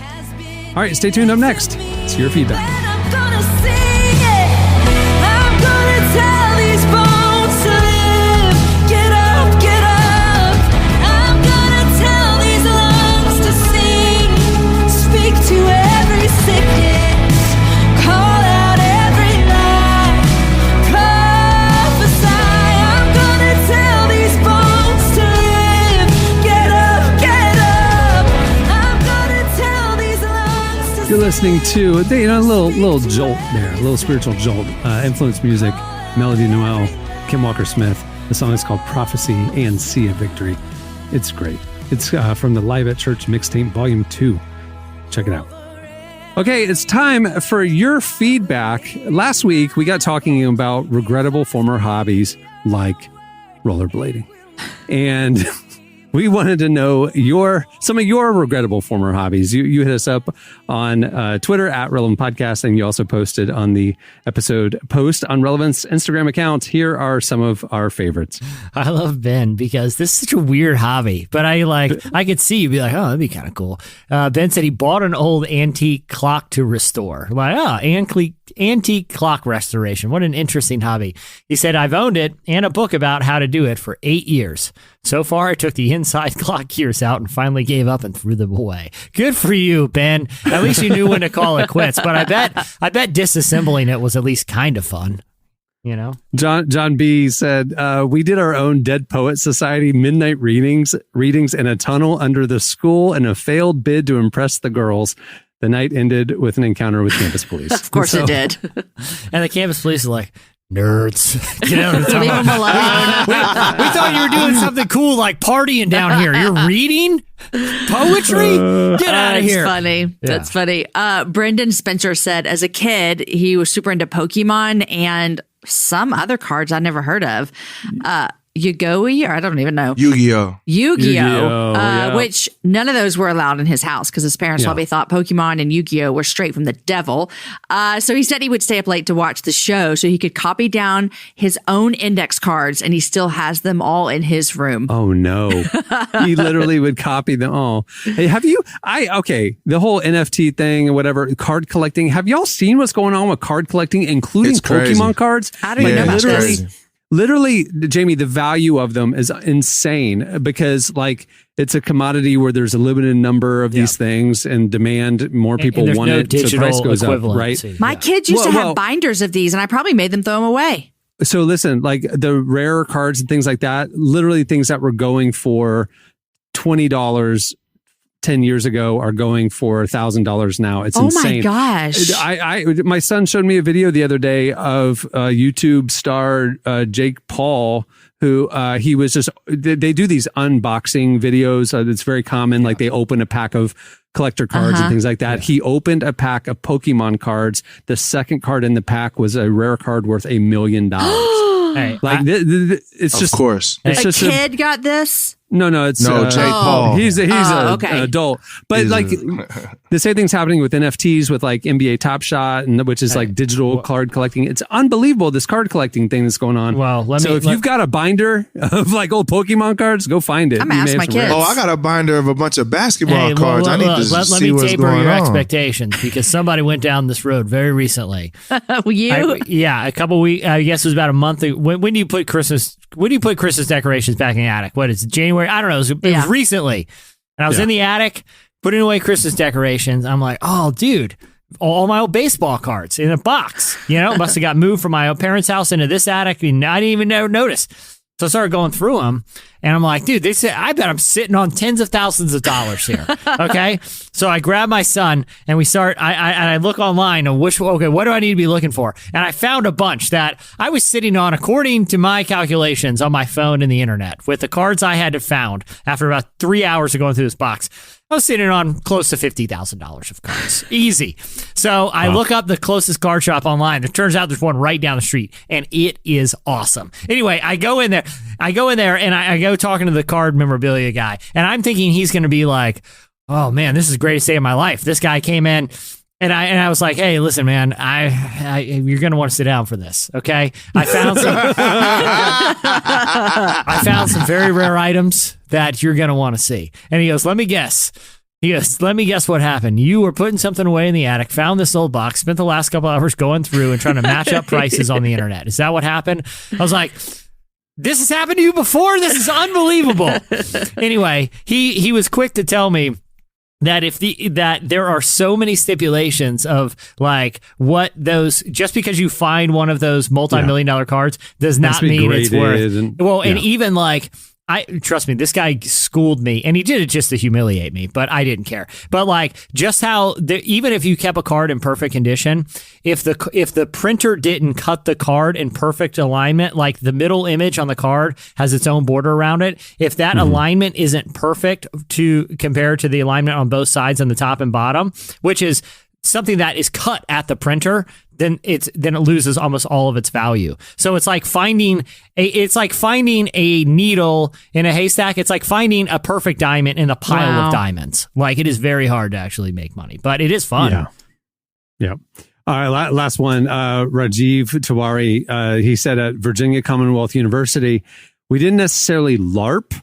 All right, stay tuned. Up next, it's your feedback. You're listening to a little jolt there, a little spiritual jolt, influence music, Melody Noel, Kim Walker-Smith. The song is called Prophecy and Sea of Victory. It's great. It's from the Live at Church mixtape, Volume 2. Check it out. Okay, it's time for your feedback. Last week, we got talking about regrettable former hobbies like rollerblading. And we wanted to know some of your regrettable former hobbies. You hit us up on Twitter at Relevant Podcast, and you also posted on the episode post on Relevant's Instagram account. Here are some of our favorites. I love Ben because this is such a weird hobby, but I could see you be like, oh, that'd be kind of cool. Ben said he bought an old antique clock to restore. Antique clock restoration. What an interesting hobby. He said, I've owned it and a book about how to do it for 8 years. So far, I took the inside clock gears out and finally gave up and threw them away. Good for you, Ben. At least you knew when to call it quits. But I bet disassembling it was at least kind of fun. You know, John B said, we did our own Dead Poet Society midnight readings in a tunnel under the school in a failed bid to impress the girls. The night ended with an encounter with campus police. Of course it did. And the campus police are like, nerds. You know, Leave them alone. we thought you were doing something cool like partying down here. You're reading poetry? Get out of here. That's funny. Yeah. That's funny. Brendan Spencer said as a kid, he was super into Pokemon and some other cards I never heard of. Yu-Gi-Oh, or I don't even know. Yu-Gi-Oh. Yeah. Which none of those were allowed in his house because his parents probably thought Pokemon and Yu-Gi-Oh were straight from the devil. So he said he would stay up late to watch the show so he could copy down his own index cards, and he still has them all in his room. Oh no. He literally would copy them all. Hey, the whole NFT thing or whatever, card collecting. Have y'all seen what's going on with card collecting, including It's crazy. Pokemon cards? I don't even know about this. Literally, Jamie, the value of them is insane because it's a commodity where there's a limited number of these things and demand, more people and want it, so the price goes up, right? My kids used to have binders of these and I probably made them throw them away. So listen, like the rare cards and things like that, literally things that were going for $20 10 years ago are going for $1,000 now. It's insane. Oh my gosh. My son showed me a video the other day of YouTube star Jake Paul, who he was they do these unboxing videos. It's very common. Like they open a pack of collector cards and things like that. He opened a pack of Pokemon cards. The second card in the pack was a rare card worth $1 million. Hey, it's just, of course. It's a just kid got this? No, it's Jake Paul. He's an okay. adult, but the same thing's happening with NFTs with like NBA Top Shot, and which is like digital card collecting. It's unbelievable, this card collecting thing that's going on. Well, if you've got a binder of like old Pokemon cards, go find it. I'm gonna ask my kids. I got a binder of a bunch of basketball cards. I need to let see me what's taper going your on. expectations because somebody went down this road very recently. A couple weeks. I guess it was about a month ago. When do you put Christmas decorations back in the attic? What is it, January? I don't know. It was recently, and I was in the attic putting away Christmas decorations. I'm like, oh, dude, all my old baseball cards in a box. You know, must have got moved from my parents' house into this attic, and I didn't even notice. So I started going through them, and I'm like, dude, I bet I'm sitting on tens of thousands of dollars here. Okay, so I grab my son, and we start. I look online and what do I need to be looking for? And I found a bunch that I was sitting on, according to my calculations, on my phone and the internet with the cards I had found after about 3 hours of going through this box. I was sitting on close to $50,000 of cards. Easy. So I look up the closest card shop online. It turns out there's one right down the street, and it is awesome. Anyway, I go in there and I go talking to the card memorabilia guy, and I'm thinking he's going to be like, oh man, this is the greatest day of my life. This guy came in and I was like, hey, listen, man, you're going to want to sit down for this. Okay. I found some very rare items that you're going to want to see. And he goes, let me guess what happened. You were putting something away in the attic, found this old box, spent the last couple hours going through and trying to match up prices on the internet. Is that what happened? I was like, this has happened to you before? This is unbelievable. Anyway, he was quick to tell me that that there are so many stipulations of like what those, just because you find one of those multi-million-dollar cards does not mean it's worth. And even like, trust me, this guy schooled me, and he did it just to humiliate me, but I didn't care. But like, just how even if you kept a card in perfect condition, if the printer didn't cut the card in perfect alignment, like the middle image on the card has its own border around it, if that alignment isn't perfect to compare to the alignment on both sides on the top and bottom, which is something that is cut at the printer, then it loses almost all of its value. So it's like finding a needle in a haystack. It's like finding a perfect diamond in a pile of diamonds. Like, it is very hard to actually make money, but it is fun. Yeah. All right, last one. Rajiv Tiwari, he said at Virginia Commonwealth University, we didn't necessarily LARP,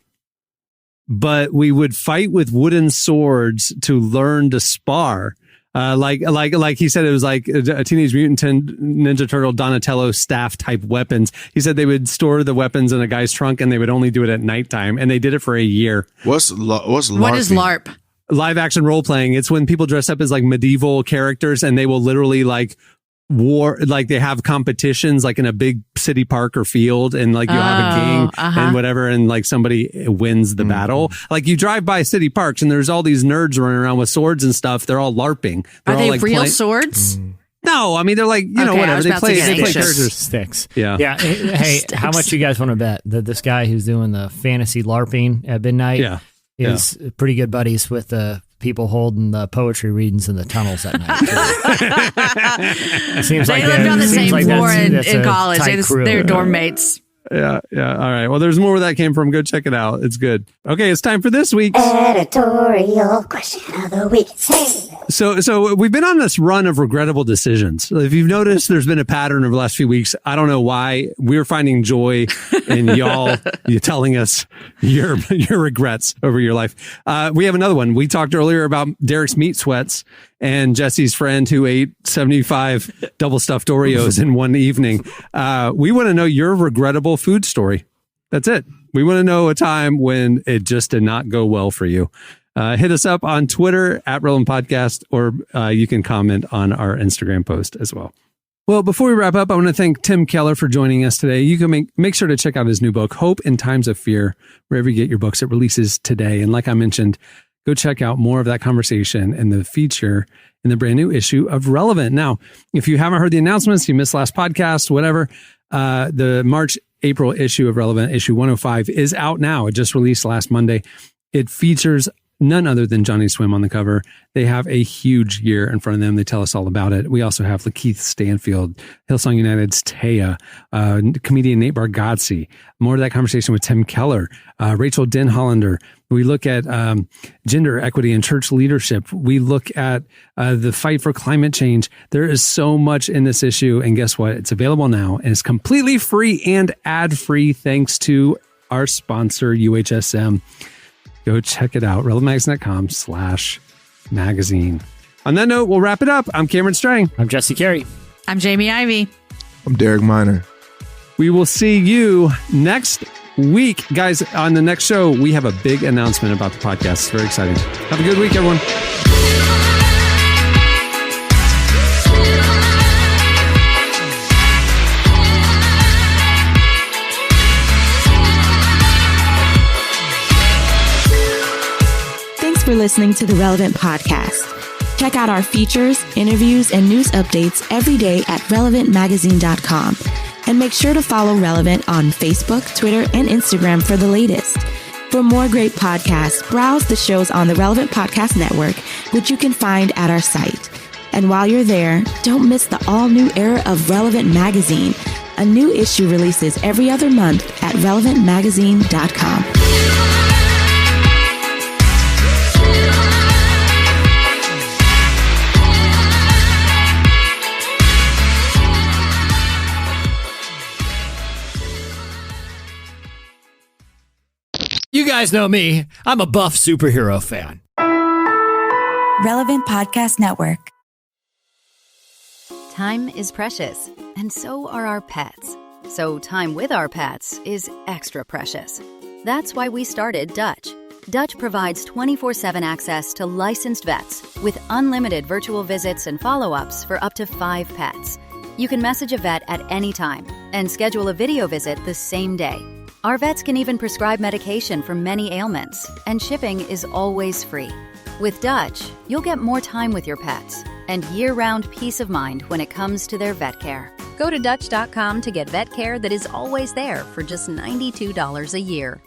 but we would fight with wooden swords to learn to spar. Like he said, it was like a Teenage Mutant Ninja Turtle Donatello staff type weapons. He said they would store the weapons in a guy's trunk and they would only do it at nighttime, and they did it for a year. What's LARP? What is LARP? Live action role playing. It's when people dress up as like medieval characters and they will literally like they have competitions like in a big city park or field, and like you have a king and whatever, and like somebody wins the battle. Like you drive by city parks and there's all these nerds running around with swords and stuff. They're all LARPing. Are they real swords? No, I mean, they're like, whatever. They play characters. Sticks. Yeah. Hey, how much you guys want to bet that this guy who's doing the fantasy LARPing at midnight is pretty good buddies with the people holding the poetry readings in the tunnels at night? They lived on the same floor in college. They're dorm mates. Yeah. All right. Well, there's more where that came from. Go check it out. It's good. Okay, it's time for this week's editorial question of the week. So we've been on this run of regrettable decisions. If you've noticed, there's been a pattern over the last few weeks. I don't know why. We're finding joy in y'all telling us your regrets over your life. We have another one. We talked earlier about Derek's meat sweats and Jesse's friend who ate 75 double stuffed Oreos in one evening. We want to know your regrettable food story. That's it. We want to know a time when it just did not go well for you. Hit us up on Twitter at Relevant Podcast, or you can comment on our Instagram post as well. Well, before we wrap up, I want to thank Tim Keller for joining us today. You can make sure to check out his new book, Hope in Times of Fear, wherever you get your books. It releases today. And like I mentioned, go check out more of that conversation and the feature in the brand new issue of Relevant. Now, if you haven't heard the announcements, you missed last podcast, whatever, the March-April issue of Relevant, issue 105, is out now. It just released last Monday. It features none other than Johnny Swim on the cover. They have a huge year in front of them. They tell us all about it. We also have Lakeith Stanfield, Hillsong United's Taya, comedian Nate Bargatze. More of that conversation with Tim Keller, Rachel Denhollander. We look at gender equity and church leadership. We look at the fight for climate change. There is so much in this issue. And guess what? It's available now and it's completely free and ad-free thanks to our sponsor, UHSM. Go check it out, relevantmagazine.com/magazine. On that note, we'll wrap it up. I'm Cameron Strang. I'm Jesse Carey. I'm Jamie Ivey. I'm Derek Miner. We will see you next week. Guys, on the next show, we have a big announcement about the podcast. It's very exciting. Have a good week, everyone. For listening to the Relevant Podcast. Check out our features, interviews, and news updates every day at relevantmagazine.com. And make sure to follow Relevant on Facebook, Twitter, and Instagram for the latest. For more great podcasts, browse the shows on the Relevant Podcast Network, which you can find at our site. And while you're there, don't miss the all-new era of Relevant Magazine. A new issue releases every other month at relevantmagazine.com. You guys know me. I'm a buff superhero fan. Relevant Podcast Network. Time is precious, and so are our pets. So time with our pets is extra precious. That's why we started Dutch. Dutch provides 24/7 access to licensed vets with unlimited virtual visits and follow-ups for up to 5 pets. You can message a vet at any time and schedule a video visit the same day. Our vets can even prescribe medication for many ailments, and shipping is always free. With Dutch, you'll get more time with your pets and year-round peace of mind when it comes to their vet care. Go to Dutch.com to get vet care that is always there for just $92 a year.